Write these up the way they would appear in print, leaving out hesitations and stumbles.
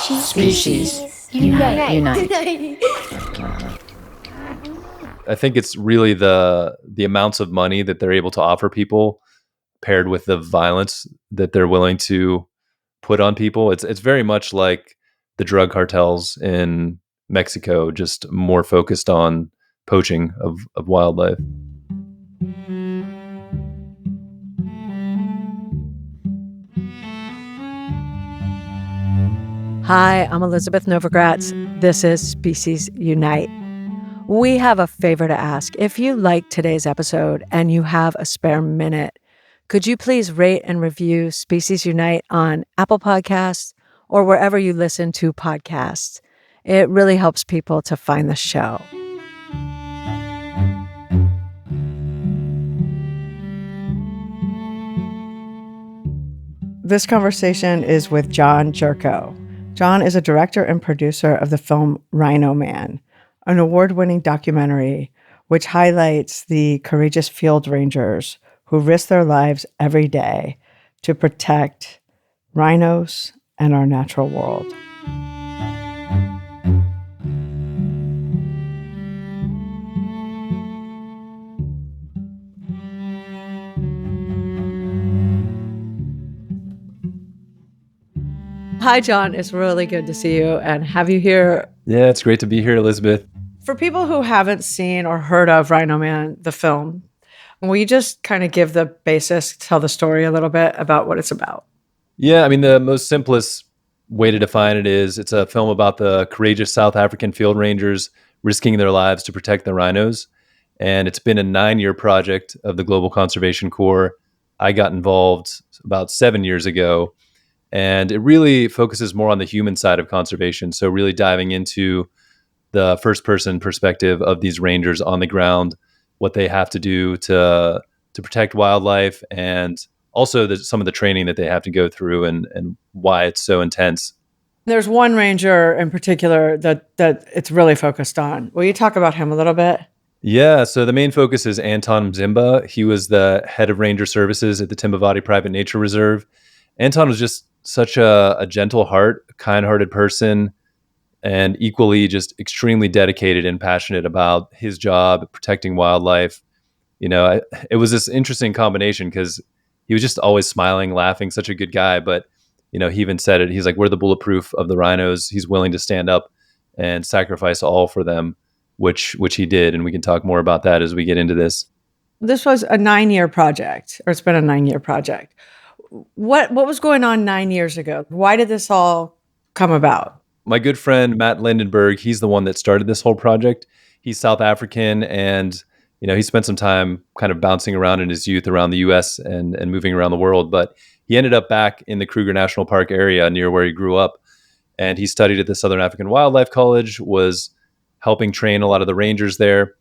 Species. Unite. I think it's really the amounts of money that they're able to offer people paired with the violence that they're willing to put on people. It's very much like the drug cartels in Mexico, just more focused on poaching of wildlife. Hi, I'm Elizabeth Novogratz. This is Species Unite. We have a favor to ask. If you liked today's episode and you have a spare minute, could you please rate and review Species Unite on Apple Podcasts or wherever you listen to podcasts? It really helps people to find the show. This conversation is with John Jurko. John is a director and producer of the film Rhino Man, an award-winning documentary which highlights the courageous field rangers who risk their lives every day to protect rhinos and our natural world. Hi, John. It's really good to see you and have you here. Yeah, it's great to be here, Elizabeth. For people who haven't seen or heard of Rhino Man, the film, will you just kind of give the basics, tell the story a little bit about what it's about? Yeah, I mean, the most simplest way to define it is it's a film about the courageous South African field rangers risking their lives to protect the rhinos. And it's been a 9-year project of the Global Conservation Corps. I got involved about 7 years ago. And it really focuses more on the human side of conservation. So really diving into the first person perspective of these rangers on the ground, what they have to do to protect wildlife, and also some of the training that they have to go through and why it's so intense. There's one ranger in particular that it's really focused on. Will you talk about him a little bit? Yeah, so the main focus is Anton Mzimba. He was the head of ranger services at the Timbavati Private Nature Reserve. Anton was just such a gentle heart, kind-hearted person, and equally just extremely dedicated and passionate about his job, protecting wildlife. You know, it was this interesting combination because he was just always smiling, laughing, such a good guy. But, you know, he even said it. He's like, we're the bulletproof of the rhinos. He's willing to stand up and sacrifice all for them, which he did. And we can talk more about that as we get into this. This was a 9-year project, or it's been a 9-year project. What was going on 9 years ago? Why did this all come about? My good friend, Matt Lindenberg, he's the one that started this whole project. He's South African, and you know, he spent some time kind of bouncing around in his youth around the U.S. and moving around the world. But he ended up back in the Kruger National Park area near where he grew up. And he studied at the Southern African Wildlife College, was helping train a lot of the rangers there.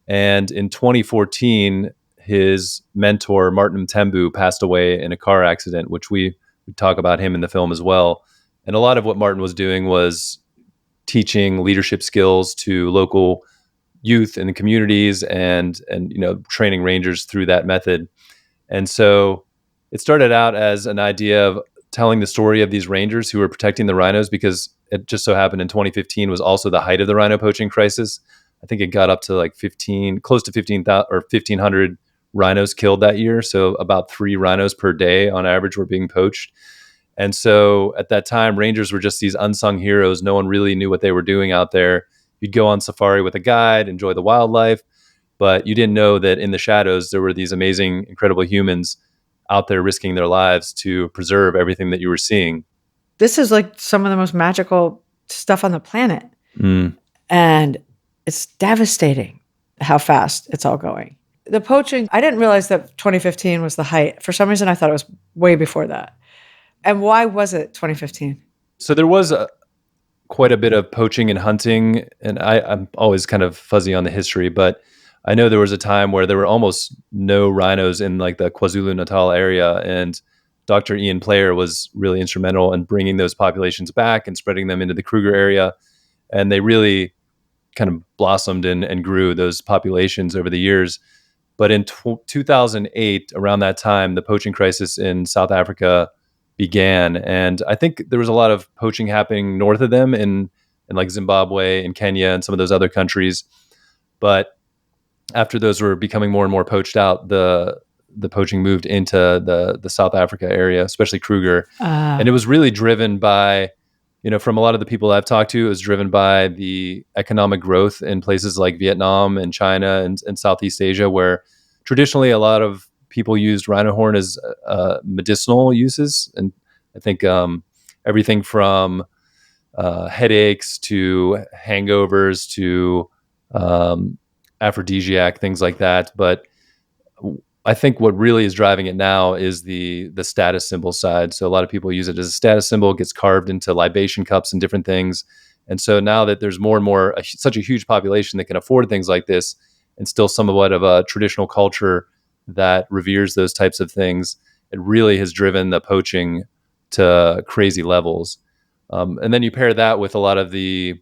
And in 2014, his mentor, Martin Mtembu, passed away in a car accident, which we talk about him in the film as well. And a lot of what Martin was doing was teaching leadership skills to local youth in the communities and you know, training rangers through that method. And so it started out as an idea of telling the story of these rangers who were protecting the rhinos, because it just so happened in 2015 was also the height of the rhino poaching crisis. I think it got up to like close to 15,000 or 1,500 rhinos killed that year. So about 3 rhinos per day on average were being poached. And so at that time, rangers were just these unsung heroes. No one really knew what they were doing out there. You'd go on safari with a guide, enjoy the wildlife, but you didn't know that in the shadows, there were these amazing, incredible humans out there risking their lives to preserve everything that you were seeing. This is like some of the most magical stuff on the planet. And it's devastating how fast it's all going. The poaching, I didn't realize that 2015 was the height. For some reason, I thought it was way before that. And why was it 2015? So there was quite a bit of poaching and hunting, and I'm always kind of fuzzy on the history, but I know there was a time where there were almost no rhinos in like the KwaZulu-Natal area, and Dr. Ian Player was really instrumental in bringing those populations back and spreading them into the Kruger area, and they really kind of blossomed and grew, those populations, over the years. But in 2008, around that time, the poaching crisis in South Africa began. And I think there was a lot of poaching happening north of them in like Zimbabwe and Kenya and some of those other countries. But after those were becoming more and more poached out, the poaching moved into the South Africa area, especially Kruger, and it was really driven by, from a lot of the people I've talked to, it was driven by the economic growth in places like Vietnam and China and Southeast Asia, where traditionally a lot of people used rhino horn as medicinal uses, and I think everything from headaches to hangovers to um, aphrodisiac, things like that. But I think what really is driving it now is the status symbol side. So a lot of people use it as a status symbol. It gets carved into libation cups and different things. And so now that there's more and more such a huge population that can afford things like this, and still somewhat of a traditional culture that reveres those types of things, it really has driven the poaching to crazy levels. And then you pair that with a lot of the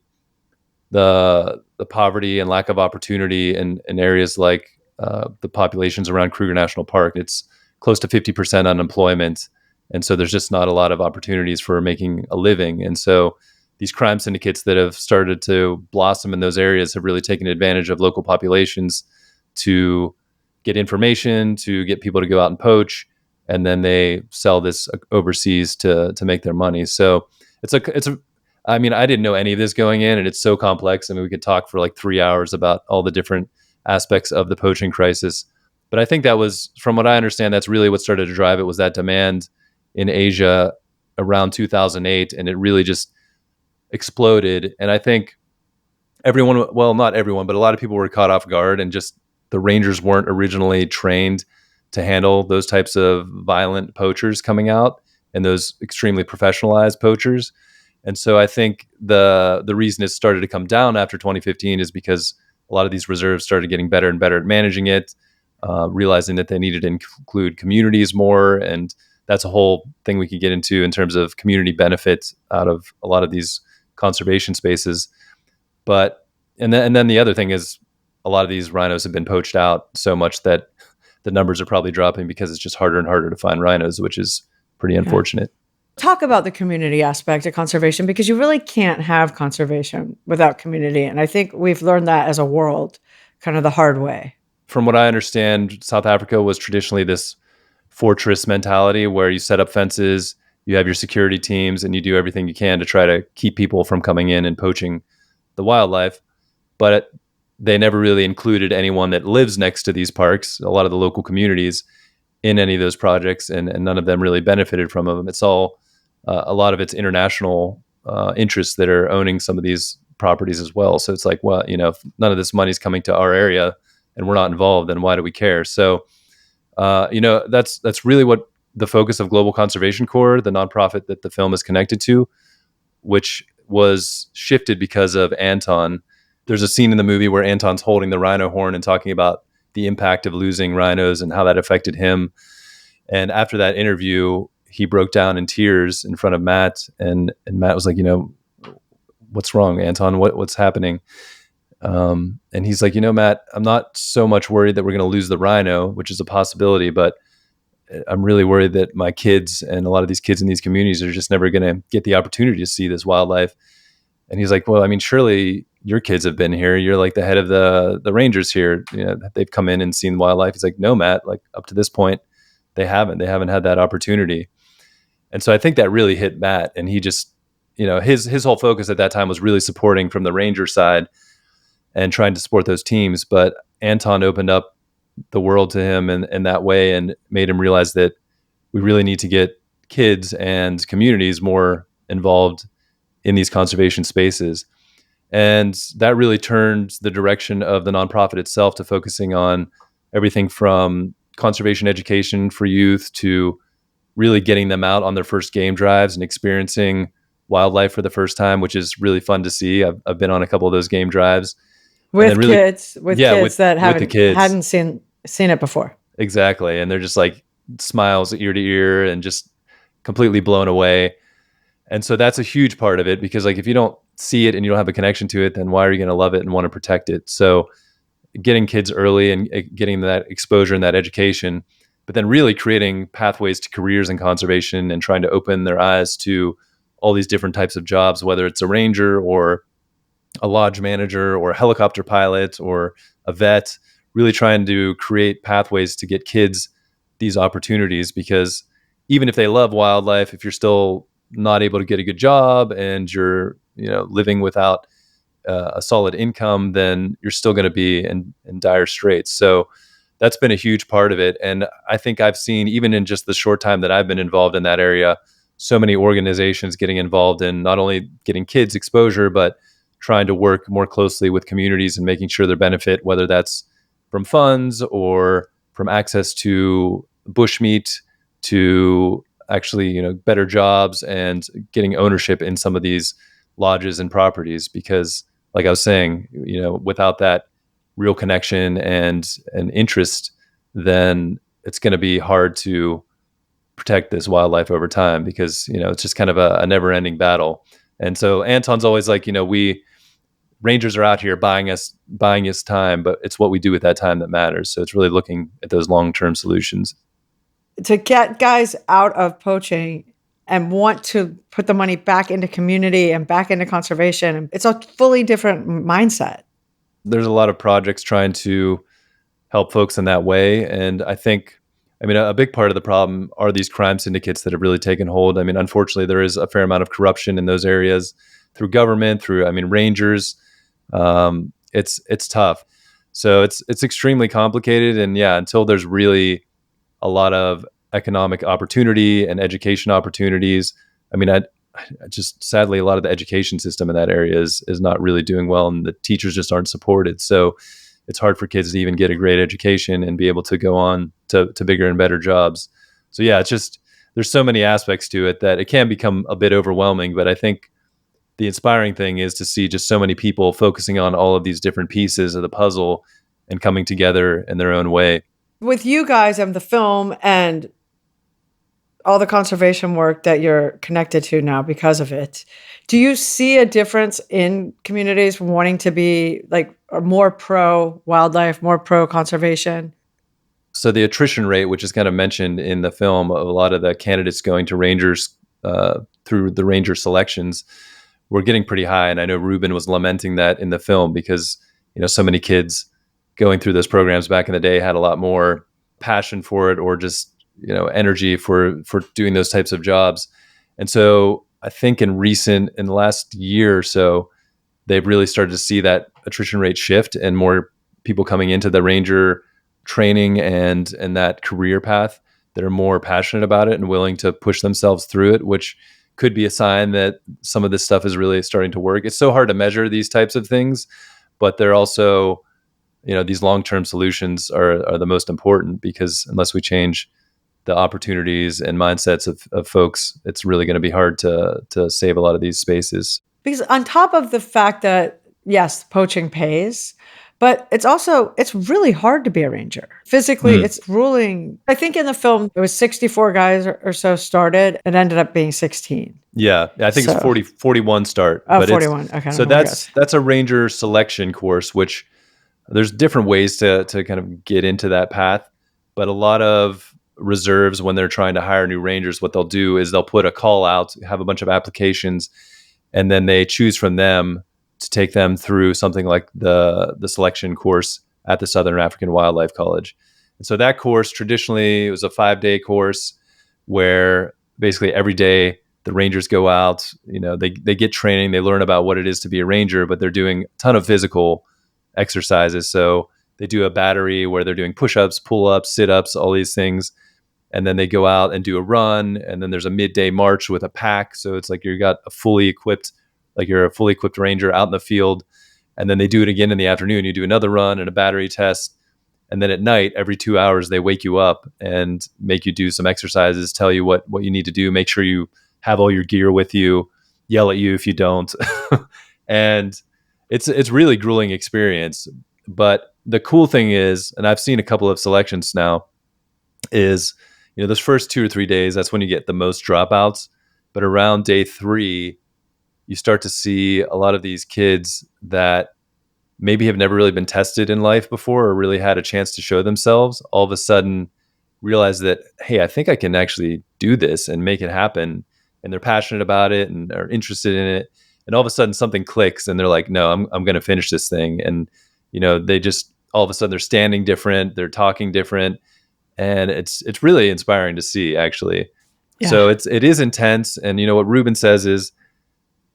poverty and lack of opportunity in areas like the populations around Kruger National Park. It's close to 50% unemployment, and so there's just not a lot of opportunities for making a living. And so these crime syndicates that have started to blossom in those areas have really taken advantage of local populations to get information, to get people to go out and poach, and then they sell this overseas to make their money. So it's a I mean, I didn't know any of this going in, and it's so complex. I mean, we could talk for like 3 hours about all the different aspects of the poaching crisis. But I think that was, from what I understand, that's really what started to drive it, was that demand in Asia around 2008, and it really just exploded. And I think everyone, well, not everyone, but a lot of people were caught off guard, and just the rangers weren't originally trained to handle those types of violent poachers coming out and those extremely professionalized poachers. And so I think the reason it started to come down after 2015 is because a lot of these reserves started getting better and better at managing it, realizing that they needed to include communities more. And that's a whole thing we could get into in terms of community benefits out of a lot of these conservation spaces. But and then the other thing is, a lot of these rhinos have been poached out so much that the numbers are probably dropping because it's just harder and harder to find rhinos, which is pretty Yeah. unfortunate. Talk about the community aspect of conservation, because you really can't have conservation without community. And I think we've learned that as a world kind of the hard way. From what I understand, South Africa was traditionally this fortress mentality where you set up fences, you have your security teams, and you do everything you can to try to keep people from coming in and poaching the wildlife. But they never really included anyone that lives next to these parks, a lot of the local communities, in any of those projects, and none of them really benefited from them. It's all a lot of it's international interests that are owning some of these properties as well. So it's like, well, if none of this money's coming to our area and we're not involved, then why do we care? So, that's really what the focus of Global Conservation Corps, the nonprofit that the film is connected to, which was shifted because of Anton. There's a scene in the movie where Anton's holding the rhino horn and talking about the impact of losing rhinos and how that affected him. And after that interview, he broke down in tears in front of Matt, and Matt was like, what's wrong, Anton? What's happening? And he's like, Matt, I'm not so much worried that we're going to lose the rhino, which is a possibility, but I'm really worried that my kids and a lot of these kids in these communities are just never going to get the opportunity to see this wildlife. And he's like, well, I mean, surely your kids have been here. You're like the head of the rangers here. They've come in and seen wildlife. He's like, no, Matt, like up to this point, they haven't had that opportunity. And so I think that really hit Matt, and he just, his whole focus at that time was really supporting from the ranger side and trying to support those teams. But Anton opened up the world to him in that way, and made him realize that we really need to get kids and communities more involved in these conservation spaces. And that really turned the direction of the nonprofit itself to focusing on everything from conservation education for youth to really getting them out on their first game drives and experiencing wildlife for the first time, which is really fun to see. I've been on a couple of those game drives. And With then really, kids, with yeah, kids that with the kids. hadn't seen it before. Exactly. And they're just like smiles ear to ear and just completely blown away. And so that's a huge part of it, because like if you don't see it and you don't have a connection to it, then why are you going to love it and want to protect it? So getting kids early and getting that exposure and that education but then really creating pathways to careers in conservation and trying to open their eyes to all these different types of jobs, whether it's a ranger or a lodge manager or a helicopter pilot or a vet, really trying to create pathways to get kids these opportunities. Because even if they love wildlife, if you're still not able to get a good job and you're, living without a solid income, then you're still going to be in dire straits. So that's been a huge part of it. And I think I've seen, even in just the short time that I've been involved in that area, so many organizations getting involved in not only getting kids exposure, but trying to work more closely with communities and making sure their benefit, whether that's from funds or from access to bushmeat to actually, better jobs and getting ownership in some of these lodges and properties. Because like I was saying, without that real connection and interest, then it's going to be hard to protect this wildlife over time, because it's just kind of a never-ending battle. And so Anton's always like, we rangers are out here buying us time, but it's what we do with that time that matters. So it's really looking at those long-term solutions. To get guys out of poaching and want to put the money back into community and back into conservation, it's a fully different mindset. There's a lot of projects trying to help folks in that way. And a big part of the problem are these crime syndicates that have really taken hold. I mean, unfortunately, there is a fair amount of corruption in those areas through government, rangers. It's tough. So it's extremely complicated. And yeah, until there's really a lot of economic opportunity and education opportunities, I just sadly, a lot of the education system in that area is not really doing well, and the teachers just aren't supported. So it's hard for kids to even get a great education and be able to go on to bigger and better jobs. So yeah, it's just, there's so many aspects to it that it can become a bit overwhelming. But I think the inspiring thing is to see just so many people focusing on all of these different pieces of the puzzle and coming together in their own way. With you guys and the film and all the conservation work that you're connected to now because of it, do you see a difference in communities wanting to be like more pro wildlife, more pro conservation? So the attrition rate, which is kind of mentioned in the film, of a lot of the candidates going to rangers through the ranger selections, were getting pretty high. And I know Ruben was lamenting that in the film, because so many kids going through those programs back in the day had a lot more passion for it, or just energy for doing those types of jobs. And so I think in the last year or so, they've really started to see that attrition rate shift, and more people coming into the ranger training and that career path that are more passionate about it and willing to push themselves through it, which could be a sign that some of this stuff is really starting to work. It's so hard to measure these types of things, but they're also, these long-term solutions are the most important, because unless we change the opportunities and mindsets of folks, it's really going to be hard to save a lot of these spaces. Because on top of the fact that, yes, poaching pays, but it's really hard to be a ranger. Physically, it's grueling. I think in the film, it was 64 guys or so started. It ended up being 16. Yeah, I think it's 41 start. Oh, 41. Okay. So that's a ranger selection course, which there's different ways to kind of get into that path. But a lot of reserves, when they're trying to hire new rangers, what they'll do is they'll put a call out, have a bunch of applications, and then they choose from them to take them through something like the selection course at the Southern African Wildlife College. And so that course, traditionally, it was a 5-day course where basically every day the rangers go out, they get training, they learn about what it is to be a ranger, but they're doing a ton of physical exercises. So they do a battery where they're doing push-ups, pull-ups, sit-ups, all these things. And then they go out and do a run. And then there's a midday march with a pack. So it's like you're a fully equipped ranger out in the field. And then they do it again in the afternoon. You do another run and a battery test. And then at night, every 2 hours, they wake you up and make you do some exercises, tell you what you need to do, make sure you have all your gear with you, yell at you if you don't. And it's really grueling experience. But the cool thing is, and I've seen a couple of selections now, is those first 2 or 3 days, that's when you get the most dropouts. But around day 3, you start to see a lot of these kids that maybe have never really been tested in life before, or really had a chance to show themselves. All of a sudden, realize that, hey, I think I can actually do this and make it happen. And they're passionate about it and are interested in it. And all of a sudden something clicks and they're like, no, I'm going to finish this thing. And, they just, all of a sudden they're standing different, they're talking different. And it's really inspiring to see, actually. Yeah. So it is intense. And, what Ruben says is,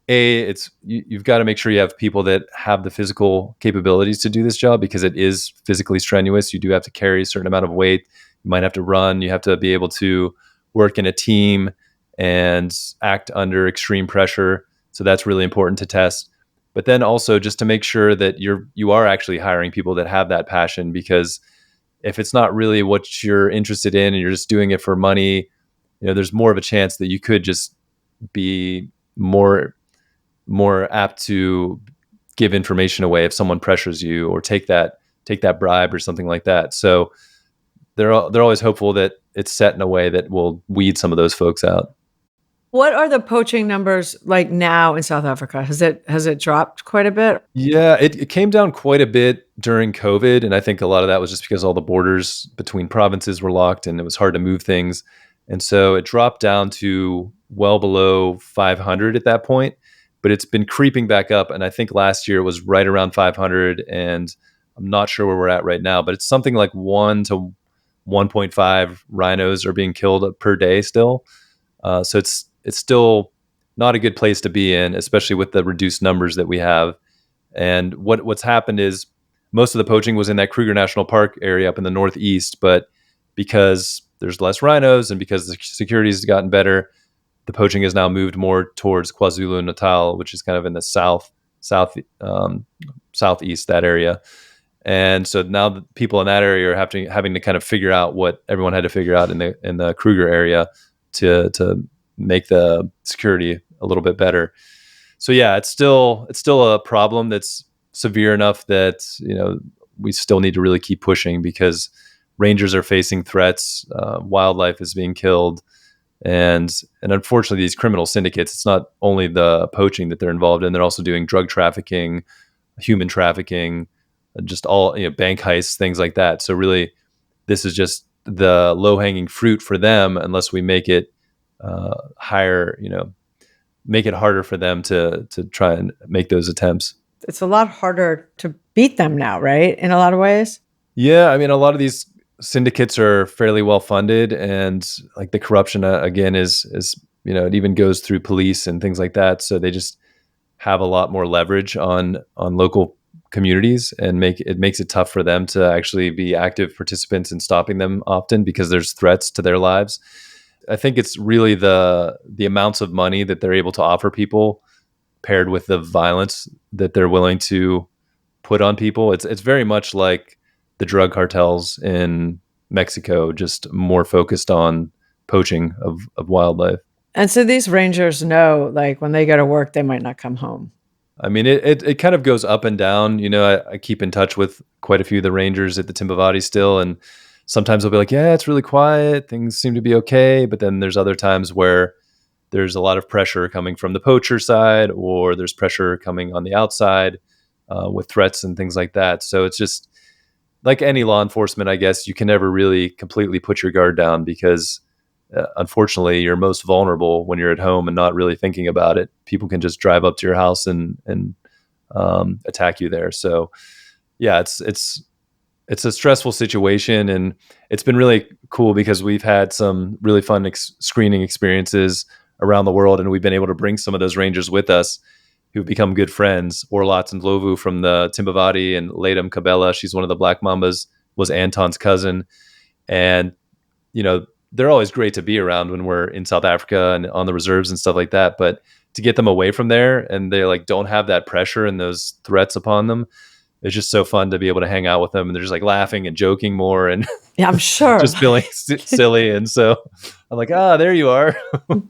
you've got to make sure you have people that have the physical capabilities to do this job, because it is physically strenuous. You do have to carry a certain amount of weight. You might have to run. You have to be able to work in a team and act under extreme pressure. So that's really important to test. But then also just to make sure that you are actually hiring people that have that passion, because if it's not really what you're interested in and you're just doing it for money, there's more of a chance that you could just be more apt to give information away if someone pressures you, or take that bribe or something like that. So they're always hopeful that it's set in a way that will weed some of those folks out. What are the poaching numbers like now in South Africa? Has it dropped quite a bit? Yeah, it came down quite a bit during COVID. And I think a lot of that was just because all the borders between provinces were locked and it was hard to move things. And so it dropped down to well below 500 at that point, but it's been creeping back up. And I think last year it was right around 500. And I'm not sure where we're at right now, but it's something like 1 to 1.5 rhinos are being killed per day still. So it's still not a good place to be in, especially with the reduced numbers that we have. And what's happened is most of the poaching was in that Kruger National Park area up in the northeast, but because there's less rhinos and because the security has gotten better, the poaching has now moved more towards KwaZulu Natal, which is kind of in the southeast, that area. And so now the people in that area are having to kind of figure out what everyone had to figure out in the Kruger area to make the security a little bit better. So yeah, it's still a problem that's severe enough that we still need to really keep pushing, because rangers are facing threats, wildlife is being killed, and unfortunately these criminal syndicates, it's not only the poaching that they're involved in, they're also doing drug trafficking, human trafficking, just all bank heists, things like that. So really, this is just the low hanging fruit for them, unless we make it higher, make it harder for them to try and make those attempts. It's a lot harder to beat them now, right? In a lot of ways. Yeah, I mean, a lot of these syndicates are fairly well funded, and like the corruption again is it even goes through police and things like that. So they just have a lot more leverage on local communities, and makes it tough for them to actually be active participants in stopping them often, because there's threats to their lives. I think it's really the amounts of money that they're able to offer people, paired with the violence that they're willing to put on people. It's very much like the drug cartels in Mexico, just more focused on poaching of wildlife. And so these rangers know, like, when they go to work, they might not come home. I mean, it kind of goes up and down. I keep in touch with quite a few of the rangers at the Timbavati still, and sometimes they'll be like, yeah, it's really quiet, things seem to be okay. But then there's other times where there's a lot of pressure coming from the poacher side, or there's pressure coming on the outside with threats and things like that. So it's just like any law enforcement, I guess. You can never really completely put your guard down, because unfortunately you're most vulnerable when you're at home and not really thinking about it. People can just drive up to your house and attack you there. So yeah, it's a stressful situation, and it's been really cool because we've had some really fun screening experiences around the world, and we've been able to bring some of those rangers with us who've become good friends. Orlats and Lovu from the Timbavati, and Ladam Kabela, she's one of the Black Mambas, was Anton's cousin. And they're always great to be around when we're in South Africa and on the reserves and stuff like that, but to get them away from there and they like don't have that pressure and those threats upon them, it's just so fun to be able to hang out with them, and they're just like laughing and joking more and Yeah, I'm sure. just feeling silly. And so I'm like, there you are.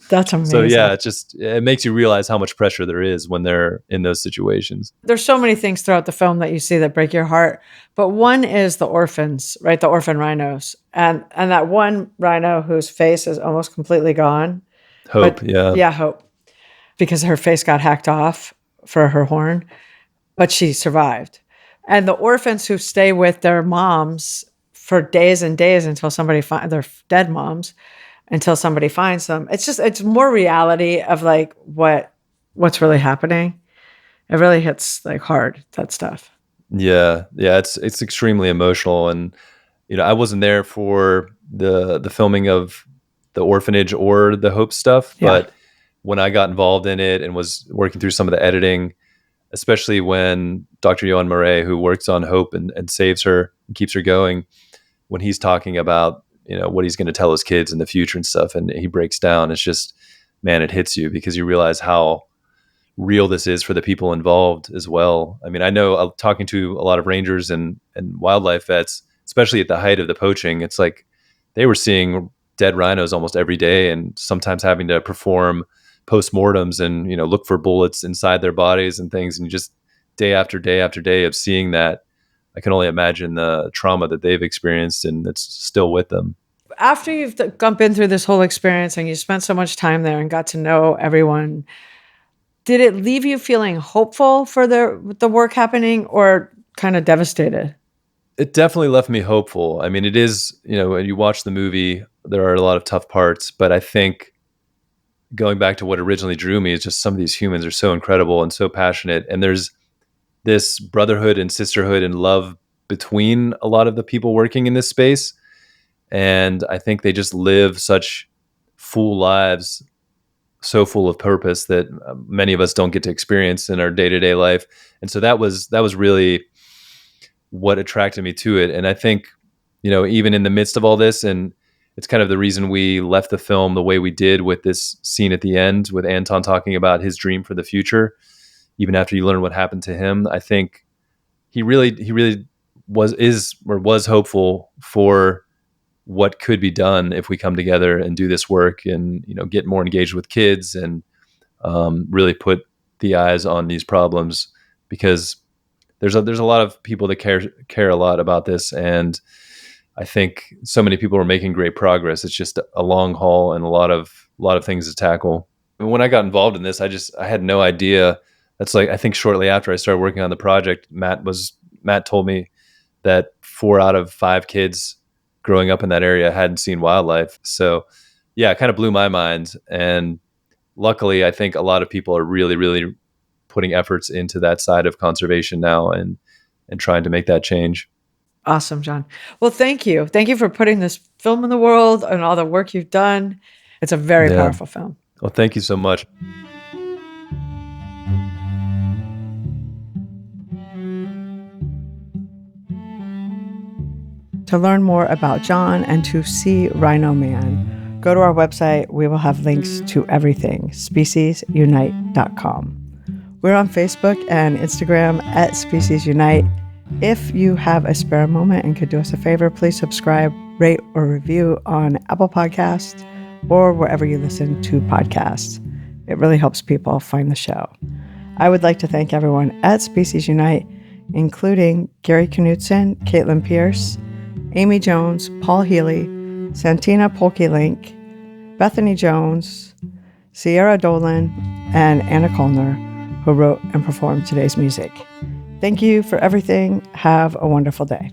That's amazing. So yeah, it makes you realize how much pressure there is when they're in those situations. There's so many things throughout the film that you see that break your heart, but one is the orphans, right? The orphan rhinos, and that one rhino whose face is almost completely gone. Hope, yeah. Yeah, Hope, because her face got hacked off for her horn, but she survived. And the orphans who stay with their moms for days and days until somebody finds their dead moms, until somebody finds them. It's more reality of like what's really happening. It really hits like hard, that stuff. Yeah, yeah, it's extremely emotional, and I wasn't there for the filming of the orphanage or the Hope stuff, Yeah. but when I got involved in it and was working through some of the editing, especially when Dr. Johan Murray, who works on Hope and saves her and keeps her going, when he's talking about what he's going to tell his kids in the future and stuff, and he breaks down, it's just, man, it hits you because you realize how real this is for the people involved as well. I mean, I know talking to a lot of rangers and wildlife vets, especially at the height of the poaching, it's like they were seeing dead rhinos almost every day, and sometimes having to perform postmortems and look for bullets inside their bodies and things, and just day after day after day of seeing that, I can only imagine the trauma that they've experienced and that's still with them. After you've been through this whole experience and you spent so much time there and got to know everyone, did it leave you feeling hopeful for the work happening or kind of devastated? It definitely left me hopeful. I mean, it is, when you watch the movie, there are a lot of tough parts, but I think going back to what originally drew me is just some of these humans are so incredible and so passionate. And there's this brotherhood and sisterhood and love between a lot of the people working in this space. And I think they just live such full lives, so full of purpose that many of us don't get to experience in our day-to-day life. And so that was really what attracted me to it. And I think, even in the midst of all this, and it's kind of the reason we left the film the way we did with this scene at the end with Anton talking about his dream for the future, even after you learn what happened to him. I think he really was hopeful for what could be done if we come together and do this work and get more engaged with kids and really put the eyes on these problems, because there's a lot of people that care a lot about this, and I think so many people are making great progress. It's just a long haul and a lot of things to tackle. And when I got involved in this, I had no idea. That's like, I think shortly after I started working on the project, Matt told me that 4 out of 5 kids growing up in that area hadn't seen wildlife. So yeah, it kind of blew my mind. And luckily, I think a lot of people are really, really putting efforts into that side of conservation now and trying to make that change. Awesome, John. Well, thank you. Thank you for putting this film in the world and all the work you've done. It's a very Yeah. powerful film. Well, thank you so much. To learn more about John and to see Rhino Man, go to our website. We will have links to everything, speciesunite.com. We're on Facebook and Instagram at Species Unite. If you have a spare moment and could do us a favor, please subscribe, rate, or review on Apple Podcasts or wherever you listen to podcasts. It really helps people find the show. I would like to thank everyone at Species Unite, including Gary Knutson, Caitlin Pierce, Amy Jones, Paul Healy, Santina Polke-Link, Bethany Jones, Sierra Dolan, and Anna Colner, who wrote and performed today's music. Thank you for everything. Have a wonderful day.